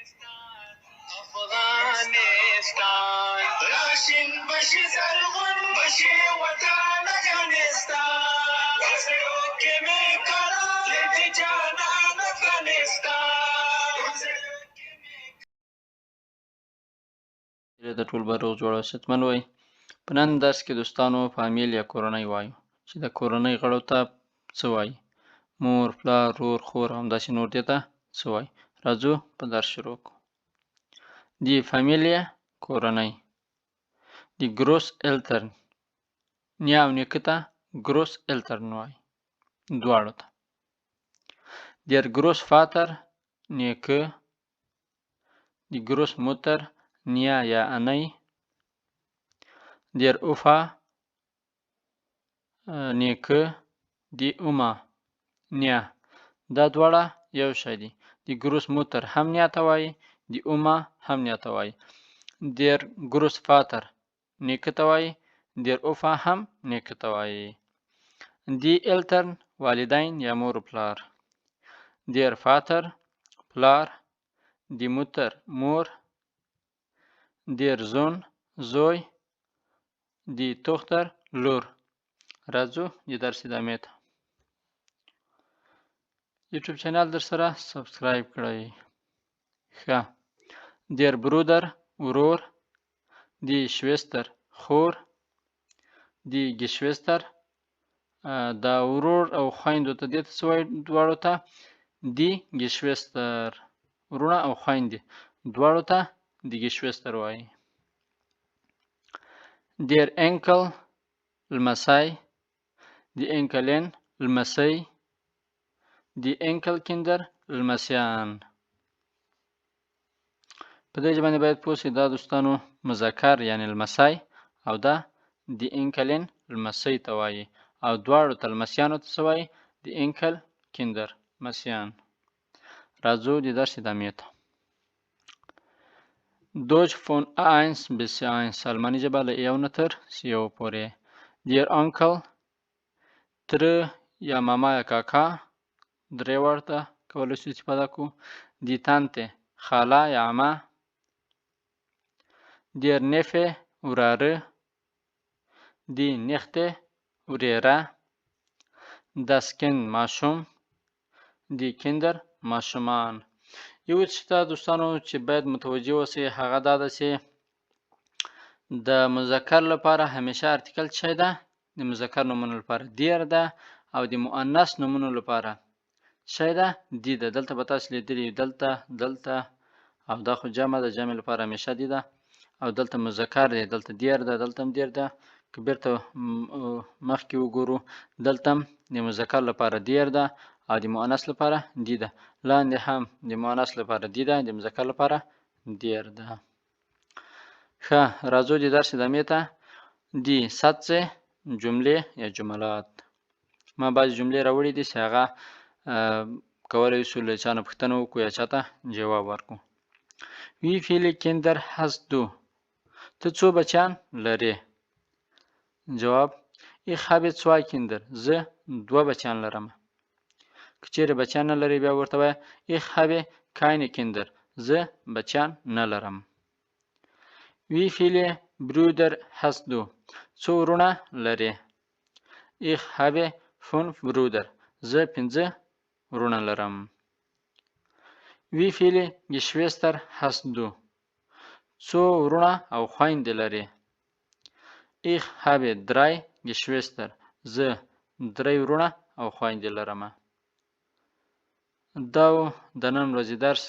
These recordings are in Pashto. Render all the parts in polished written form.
افغانستان راشن بشي زرغون بشي وطن افغانستان وزرو کې مې کړه دې جانان افغانستان د ټول به روغ جوړ او صحتمند وي. په نن درس کې دوستانو فامیل یا کورنۍ وایو چې د کورنۍ غړو ته څه وایي. مور، پلار، ورور، خور او همداسې نور دې ته څه وایي. راځو په درس شروع کړو. Die Familie کورنۍ. Die Großeltern نیا او نیکه ته Großeltern وایي. دواړو ته. Der Großvater نیکه. Die Großmutter نیا یا انۍ. Der Opa نیکه. Die Oma نیا. دا دواړه یو شی دي. Die Großmutter هم نیا ته وایي. Die Oma هم نیا ته وایي. Der Großvater نیکه ته وایي. Der Opa هم نیکه ته وایي. Die Eltern والدین یا مور و پلار. Der Vater پلار. Die Mutter مور. Der Sohn زوی. Die Tochter لور. راځو د درس ادامې ته. یوټیوب چینل در سره سبسکرایب کړئ. ښه. Der Bruder ورور. Die Schwester خور. Die Geschwister دا ورور او خویندو ته دې ته څه وایي دواړو ته. Die Geschwister ورونه او خویندې دواړو ته Die Geschwister وایي. Der Enkel لمسی. Die Enkelin لمسی. Die Enkelkinder لمسیان. په دې باندې باید پوه شئ دا دوستانو مذکر یعنی لمسی او دا Die Enkelin لمسی ته وایي او دواړو ته لمسیانو ته څه وایي Die Enkelkinder لمسیان. راځو د درس ادامې ته. Deutsch von A1 bis C1 الماني ژبه له یو نه تر C1 پورې. Der Onkel تره یا ماما یا کاکا درې ورته کولی شو استفاده کړو. Die Tante خاله یا عمه. Der Neffe وراره. Die Nichte وريره. Das Kind ماشوم. Die Kinder ماشومان. یو څه ته دوستانو چې باید متوجه اوسئ هغه دا ده چې د مذکر لپاره همیشه ارتیکل څه شی ده؟ د مذکر نومونو لپاره دیر ده او د مؤنث نومونو لپاره څه شی ده؟ دی ده. دلته به تاسو لیدلي دلته دلته او دا خو جمع ده. جمع لپاره همیشه دی ده او دلته مذکر دی. دلته دیر ده دلته هم دیر ده. که بیرته مخکې وګورو دلته هم د مذکر لپاره دیر ده او د مؤنث لپاره دی ده. لاندې هم د مؤنث لپاره دی ده د مذکر لپاره دیر ده. ښه. راځو د درس ادامې ته. Die Sätze جملې یا جملات. ما بعضې جملې راوړي دي چې هغه کولی شو له چا نه پوښتنه وکړو یا چا ته جواب ورکړو. Wie viele Kinder hast du؟ ته څو بچیان لرې؟ جواب Ich habe 2 Kinder. زه 2 بچیان لرم. که چیرې بچیان نه لرې بیا ورته وایه Ich habe keine Kinder. زه بچیان نه لرم. Wie viele Brüder hast du؟ څو وروڼه لرې؟ Ich habe 5 Brüder. زه 5 وروڼه لرم. Wie viele Geschwister hast du؟ څو وروڼه او خویندې لرې؟ Ich habe 3 Geschwister. زه 3 وروڼه او خویندې لرم. دا د نن ورځې درس.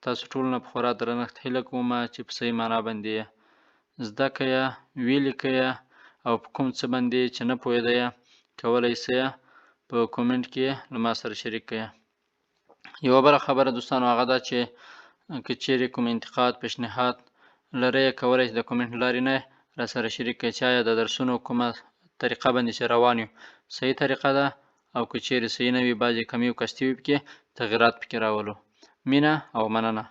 تاسو ټولو نه په خورا درنښت هیله کوم چې په صحیح معنا باندې زده کړئ، ولیکئ او په کوم څه باندې چې نه پوهېدئ کولی شئ په کومنټ کې له ما سره شریک کړئ. یوه بله خبره دوستانو هغه دا چې که چیرې کوم انتقاد پیشنهاد لرئ کولی شئ د کومنټ له لارې نه را سره شریک کړئ چې آیا د درسونو کومه طریقه باندې چې روان یو صحیح طریقه ده او که چیرې صحیح نه وي بعضې کمی او کستي وي پکې تغیرات پکې راولو. مینه او مننه.